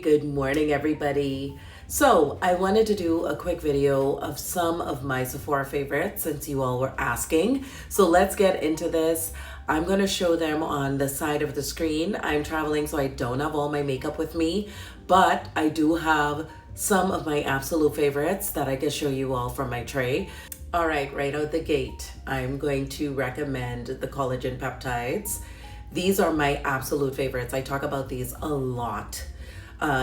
good morning, everybody. So I wanted to do a quick video of some of my Sephora favorites since you all were asking. So let's get into this. I'm going to show them on the side of the screen. I'm traveling, so I don't have all my makeup with me, but I do have some of my absolute favorites that I can show you all from my tray. All right out the gate, I'm going to recommend the collagen peptides. These are my absolute favorites. I talk about these a lot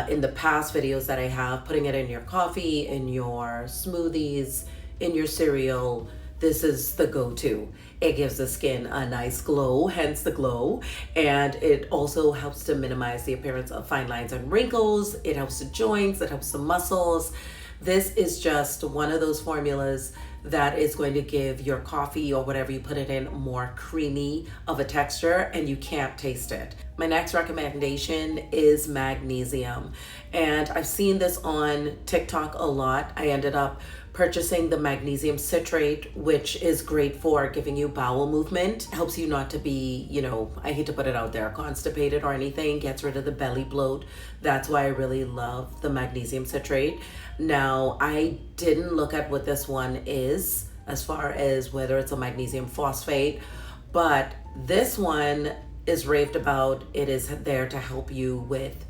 in the past videos that I have, putting it in your coffee, in your smoothies, in your cereal. This is the go-to. It gives the skin a nice glow, hence the glow, and it also helps to minimize the appearance of fine lines and wrinkles. It helps the joints, it helps the muscles. This is just one of those formulas that is going to give your coffee or whatever you put it in more creamy of a texture, and you can't taste it. My next recommendation is magnesium, and I've seen this on TikTok a lot. I ended up purchasing the magnesium citrate, which is great for giving you bowel movement, helps you not to be, I hate to put it out there, constipated or anything, gets rid of the belly bloat. That's why I really love the magnesium citrate. Now, I didn't look at what this one is as far as whether it's a magnesium phosphate, but this one is raved about. It is there to help you with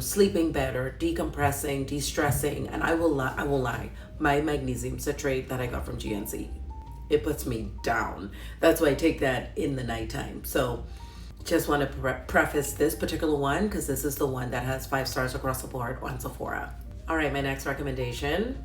sleeping better, decompressing, de-stressing. And I will lie, my magnesium citrate that I got from GNC, it puts me down. That's why I take that in the nighttime. So just want to preface this particular one because this is the one that has 5 stars across the board on Sephora. All right, my next recommendation,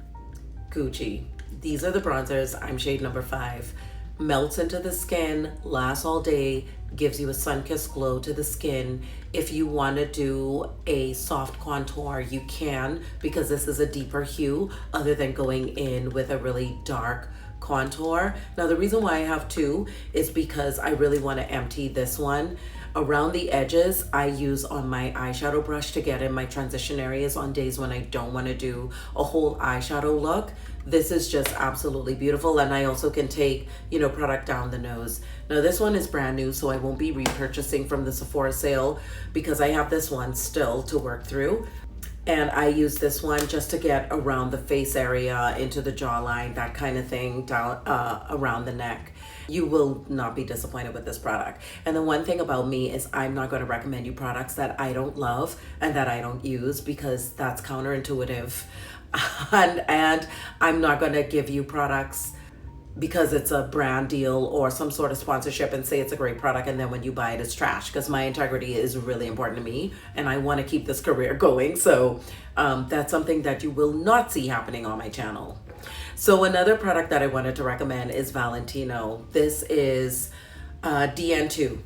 Gucci. These are the bronzers. I'm shade number 5. Melts into the skin, lasts all day, gives you a sun-kissed glow to the skin. If you want to do a soft contour, you can, because this is a deeper hue other than going in with a really dark contour. Now, the reason why I have 2 is because I really want to empty this one. Around the edges, I use on my eyeshadow brush to get in my transition areas on days when I don't want to do a whole eyeshadow look. This is just absolutely beautiful, and I also can take, product down the nose. Now, this one is brand new, so I won't be repurchasing from the Sephora sale because I have this one still to work through. And I use this one just to get around the face area, into the jawline, that kind of thing, down around the neck. You will not be disappointed with this product. And the one thing about me is I'm not going to recommend you products that I don't love and that I don't use, because that's counterintuitive. And I'm not going to give you products because it's a brand deal or some sort of sponsorship and say it's a great product, and then when you buy it, it's trash, because my integrity is really important to me and I want to keep this career going. So that's something that you will not see happening on my channel. So another product that I wanted to recommend is Valentino. This is DN2.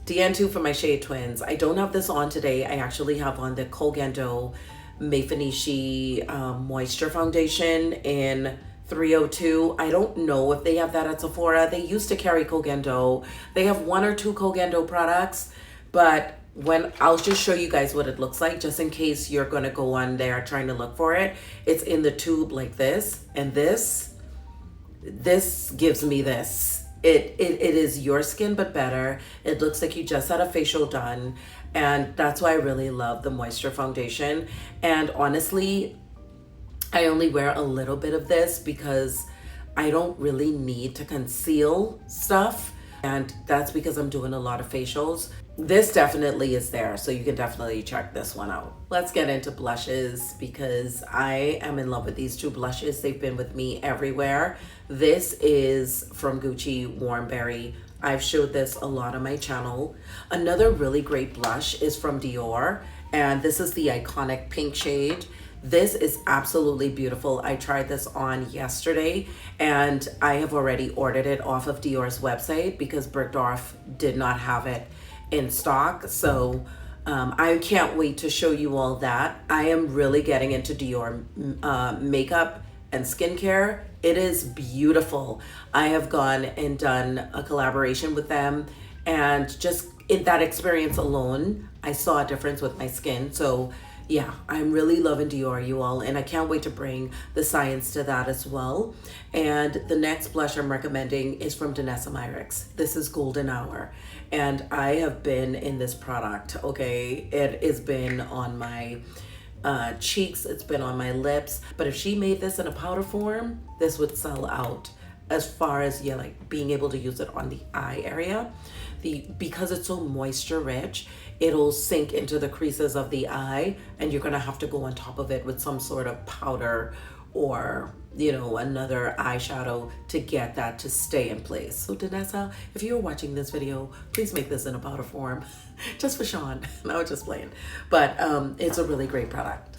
DN2 for my shade twins. I don't have this on today. I actually have on the Kogendo Meifinishi Moisture Foundation in 302. I don't know if they have that at Sephora. They used to carry Kogendo. They have 1 or 2 Kogendo products, but I'll just show you guys what it looks like, just in case you're gonna go on there trying to look for it. It's in the tube like this, and this gives me this. It is your skin but better. It looks like you just had a facial done, and that's why I really love the moisture foundation. And honestly, I only wear a little bit of this because I don't really need to conceal stuff, and that's because I'm doing a lot of facials. This definitely is there, so you can definitely check this one out. Let's get into blushes, because I am in love with these 2 blushes. They've been with me everywhere. This is from Gucci Warm Berry. I've showed this a lot on my channel. Another really great blush is from Dior, and this is the iconic pink shade. This is absolutely beautiful. I tried this on yesterday, and I have already ordered it off of Dior's website because Bergdorf did not have it in stock. So I can't wait to show you all that. I am really getting into Dior makeup and skincare. It is beautiful. I have gone and done a collaboration with them, and just in that experience alone, I saw a difference with my skin. So Yeah, I'm really loving Dior, you all, and I can't wait to bring the science to that as well. And the next blush I'm recommending is from Danessa Myricks. This is Golden Hour, and I have been in this product, okay? It has been on my cheeks, it's been on my lips, but if she made this in a powder form, this would sell out as far as, yeah, like being able to use it on the eye area. Because it's so moisture rich, it'll sink into the creases of the eye, and you're gonna have to go on top of it with some sort of powder or, you know, another eyeshadow to get that to stay in place. So Danessa, if you're watching this video, please make this in a powder form just for Sean. No, just playing. But it's a really great product.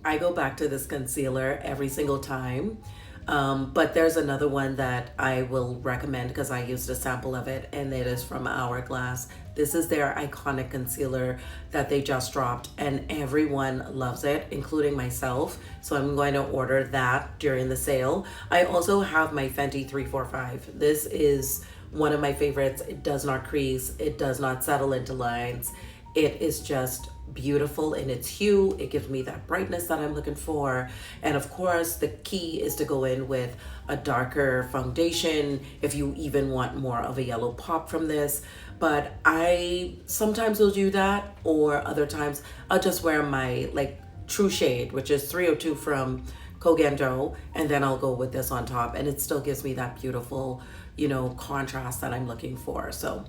I go back to this concealer every single time. But there's another one that I will recommend because I used a sample of it, and it is from Hourglass. This is their iconic concealer that they just dropped, and everyone loves it, including myself. So I'm going to order that during the sale. I also have my Fenty 345. This is one of my favorites. It does not crease. It does not settle into lines. It is just beautiful in its hue. It gives me that brightness that I'm looking for. And of course, the key is to go in with a darker foundation if you even want more of a yellow pop from this. But I sometimes will do that, or other times I'll just wear my like true shade, which is 302 from Kogendo, and then I'll go with this on top, and it still gives me that beautiful, you know, contrast that I'm looking for. So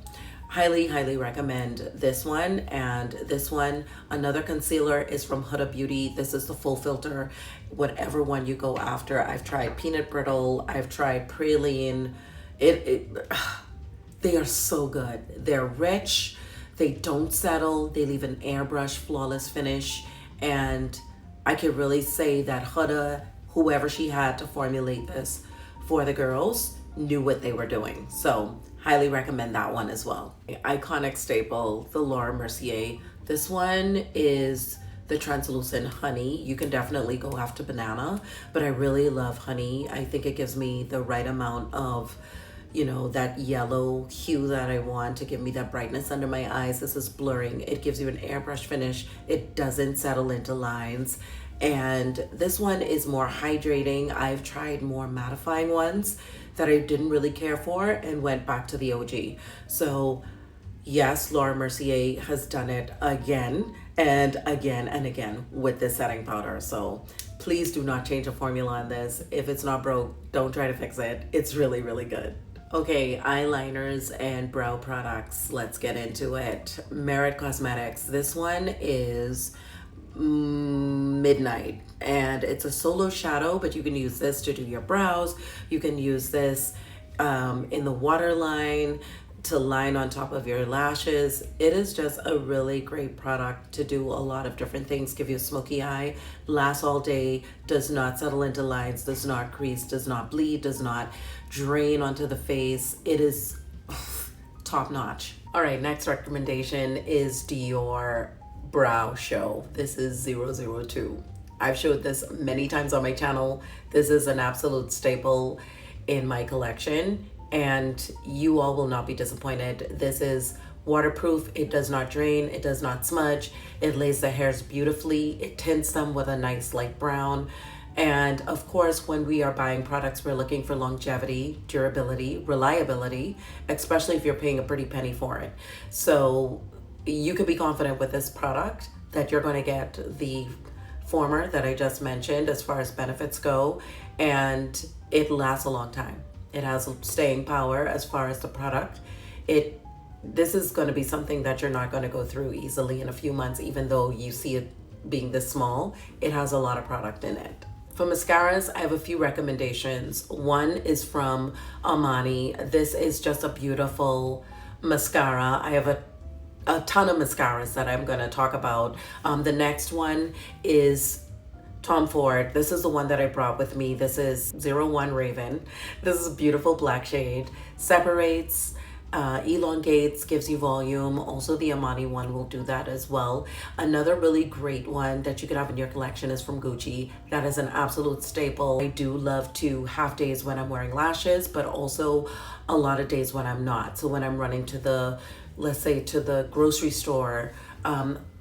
highly recommend this one. And this one, another concealer, is from Huda Beauty. This is the full filter, whatever one you go after. I've tried Peanut Brittle, I've tried Praline. They are so good. They're rich, they don't settle, they leave an airbrush flawless finish. And I could really say that Huda, whoever she had to formulate this for the girls, knew what they were doing. So highly recommend that one as well. Iconic staple, the Laura Mercier. This one is the translucent honey. You can definitely go after banana, but I really love honey. I think it gives me the right amount of, you know, that yellow hue that I want to give me that brightness under my eyes. This is blurring. It gives you an airbrush finish. It doesn't settle into lines. And this one is more hydrating. I've tried more mattifying ones that I didn't really care for and went back to the OG. So yes, Laura Mercier has done it again and again and again with this setting powder. So please do not change the formula on this. If it's not broke, don't try to fix it. It's really good. Okay, eyeliners and brow products. Let's get into it. Merit Cosmetics. This one is Midnight, and it's a solo shadow, but you can use this to do your brows. You can use this in the waterline to line on top of your lashes. It is just a really great product to do a lot of different things. Give you a smoky eye, lasts all day, does not settle into lines, does not crease, does not bleed, does not drain onto the face. It is top notch. All right, next recommendation is Dior Brow Show. This is 002. I've showed this many times on my channel. This is an absolute staple in my collection, and you all will not be disappointed. This is waterproof. It does not drain. It does not smudge. It lays the hairs beautifully. It tints them with a nice light brown. And of course, when we are buying products, we're looking for longevity, durability, reliability, especially if you're paying a pretty penny for it. So you can be confident with this product that you're going to get the former that I just mentioned as far as benefits go, and it lasts a long time. It has staying power as far as the product. This is going to be something that you're not going to go through easily in a few months, even though you see it being this small. It has a lot of product in it. For mascaras, I have a few recommendations. One is from Armani. This is just a beautiful mascara. I have a ton of mascaras that I'm going to talk about. The next one is Tom Ford. This is the one that I brought with me. This is 01 Raven. This is a beautiful black shade. Separates, elongates, gives you volume. Also, the Armani one will do that as well. Another really great one that you could have in your collection is from Gucci. That is an absolute staple. I do love to have days when I'm wearing lashes, but also a lot of days when I'm not. So when I'm running to the, let's say, to the grocery store,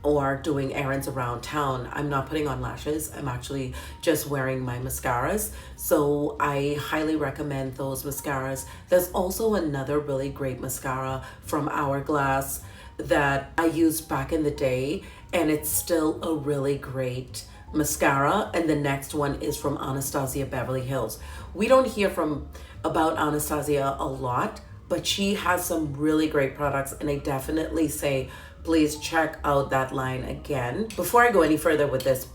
or doing errands around town, I'm not putting on lashes. I'm actually just wearing my mascaras. So I highly recommend those mascaras. There's also another really great mascara from Hourglass that I used back in the day, and it's still a really great mascara. And the next one is from Anastasia Beverly Hills. We don't hear about Anastasia a lot, but she has some really great products, and I definitely say please check out that line again. Before I go any further with this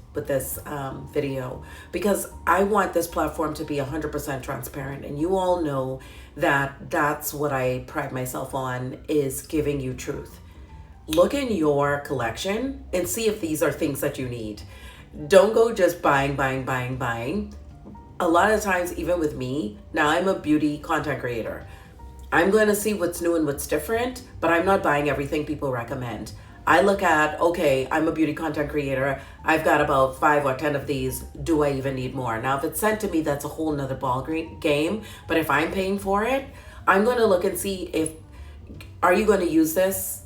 video, because I want this platform to be 100% transparent, and you all know that that's what I pride myself on, is giving you truth. Look in your collection and see if these are things that you need. Don't go just buying. A lot of times, even with me, now I'm a beauty content creator. I'm going to see what's new and what's different, but I'm not buying everything people recommend. I look at, okay, I'm a beauty content creator. I've got about 5 or 10 of these. Do I even need more? Now, if it's sent to me, that's a whole nother ball game. But if I'm paying for it, I'm going to look and see are you going to use this?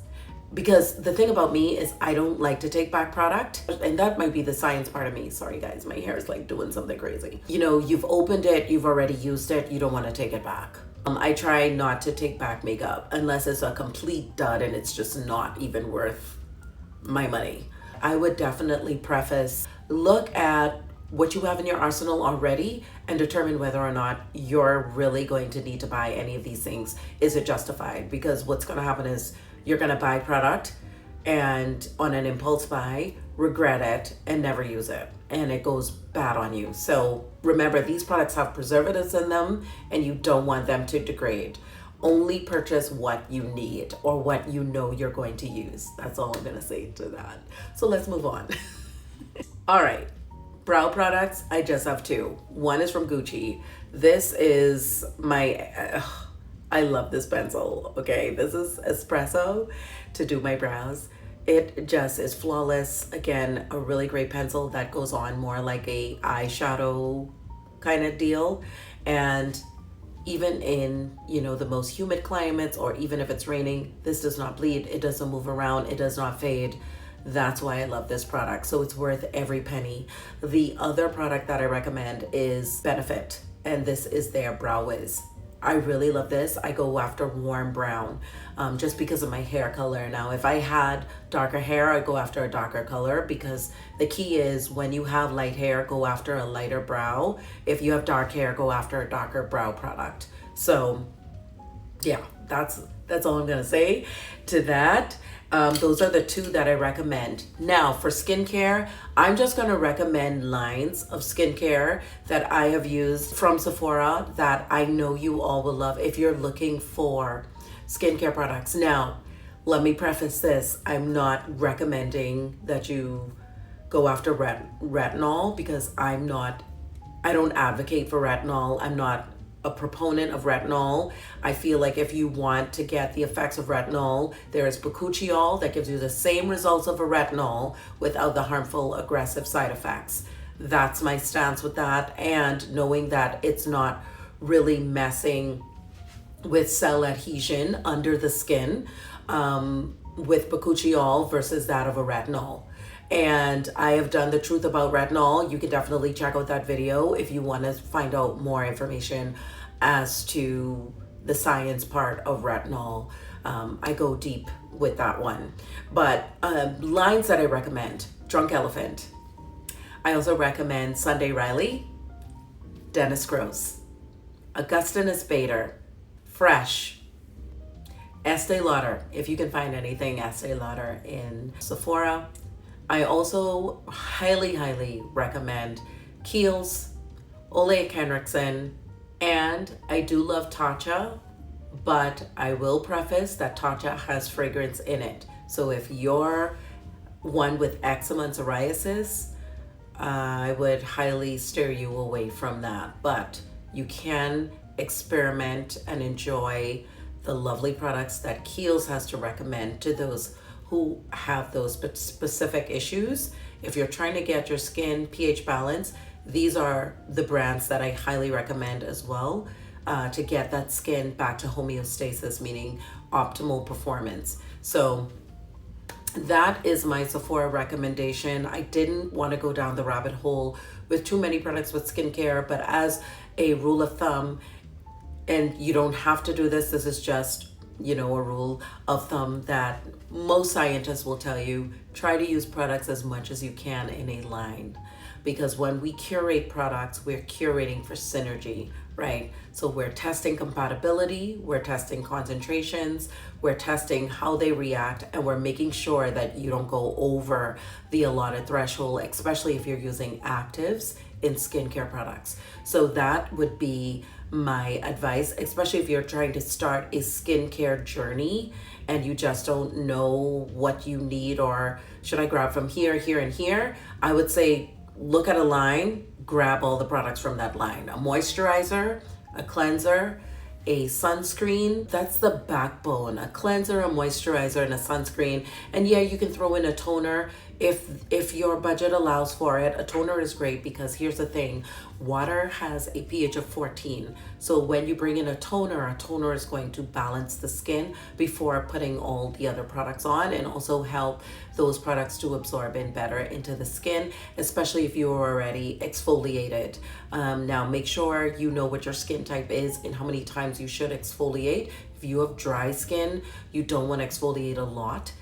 Because the thing about me is I don't like to take back product, and that might be the science part of me. Sorry guys, my hair is like doing something crazy. You know, you've opened it, you've already used it, you don't want to take it back. I try not to take back makeup unless it's a complete dud and it's just not even worth my money. I would definitely preface, look at what you have in your arsenal already and determine whether or not you're really going to need to buy any of these things. Is it justified? Because what's going to happen is you're going to buy product and on an impulse buy, regret it and never use it, and it goes bad on you. So remember, these products have preservatives in them and you don't want them to degrade. Only purchase what you need or what you know you're going to use. That's all I'm going to say to that. So let's move on. All right, brow products. I just have 2. One is from Gucci. This is my I love this pencil, okay? This is espresso to do my brows. It just is flawless. Again, a really great pencil that goes on more like a eyeshadow kind of deal. And even in, you know, the most humid climates, or even if it's raining, this does not bleed. It doesn't move around. It does not fade. That's why I love this product. So it's worth every penny. The other product that I recommend is Benefit, and this is their Brow Wiz. I really love this. I go after warm brown just because of my hair color. Now, if I had darker hair, I go after a darker color, because the key is when you have light hair, go after a lighter brow. If you have dark hair, go after a darker brow product. So yeah, that's all I'm gonna say to that. Those are the 2 that I recommend. Now for skincare, I'm just gonna recommend lines of skincare that I have used from Sephora that I know you all will love if you're looking for skincare products. Now, let me preface this. I'm not recommending that you go after retinol, because I don't advocate for retinol. I'm not a proponent of retinol. I feel like if you want to get the effects of retinol, there is bakuchiol that gives you the same results of a retinol without the harmful, aggressive side effects. That's my stance with that. And knowing that it's not really messing with cell adhesion under the skin with bakuchiol versus that of a retinol. And I have done the truth about retinol. You can definitely check out that video if you want to find out more information as to the science part of retinol. I go deep with that one. But lines that I recommend: Drunk Elephant. I also recommend Sunday Riley, Dennis Gross, Augustinus Bader, Fresh, Estee Lauder, if you can find anything Estee Lauder in Sephora. I also highly recommend Kiehl's, Ole Henriksen, and I do love Tatcha, but I will preface that Tatcha has fragrance in it. So if you're one with eczema and psoriasis, I would highly steer you away from that. But you can experiment and enjoy the lovely products that Kiehl's has to recommend to those who have those specific issues. If you're trying to get your skin pH balance, these are the brands that I highly recommend as well to get that skin back to homeostasis, meaning optimal performance. So that is my Sephora recommendation. I didn't want to go down the rabbit hole with too many products with skincare, but as a rule of thumb, and you don't have to do this, this is just, you know, a rule of thumb that most scientists will tell you, try to use products as much as you can in a line. Because when we curate products, we're curating for synergy, right? So we're testing compatibility, we're testing concentrations, we're testing how they react, and we're making sure that you don't go over the allotted threshold, especially if you're using actives in skincare products. So that would be my advice, especially if you're trying to start a skincare journey and you just don't know what you need, or should I grab from here, here, and here? I would say look at a line, grab all the products from that line. A moisturizer, a cleanser, a sunscreen. That's the backbone. A cleanser, a moisturizer, and a sunscreen. And yeah, you can throw in a toner if your budget allows for it. A toner is great because here's the thing, water has a pH of 14. So when you bring in a toner is going to balance the skin before putting all the other products on, and also help those products to absorb in better into the skin, especially if you're already exfoliated. Now make sure you know what your skin type is and how many times you should exfoliate. If you have dry skin, you don't want to exfoliate a lot.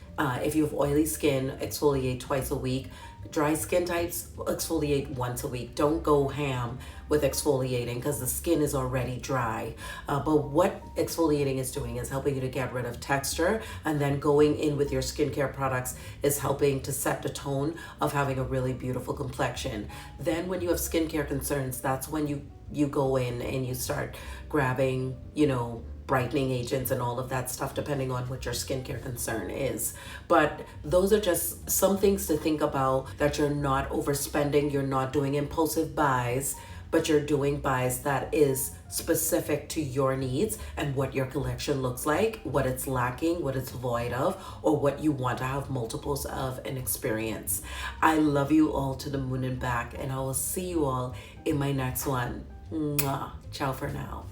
If you have oily skin, exfoliate twice a week. Dry skin types, exfoliate once a week. Don't go ham with exfoliating because the skin is already dry. But what exfoliating is doing is helping you to get rid of texture, and then going in with your skincare products is helping to set the tone of having a really beautiful complexion. Then when you have skincare concerns, that's when you go in and you start grabbing, you know, brightening agents and all of that stuff, depending on what your skincare concern is. But those are just some things to think about, that you're not overspending, you're not doing impulsive buys, but you're doing buys that is specific to your needs and what your collection looks like, what it's lacking, what it's void of, or what you want to have multiples of an experience. I love you all to the moon and back, and I will see you all in my next one. Mwah. Ciao for now.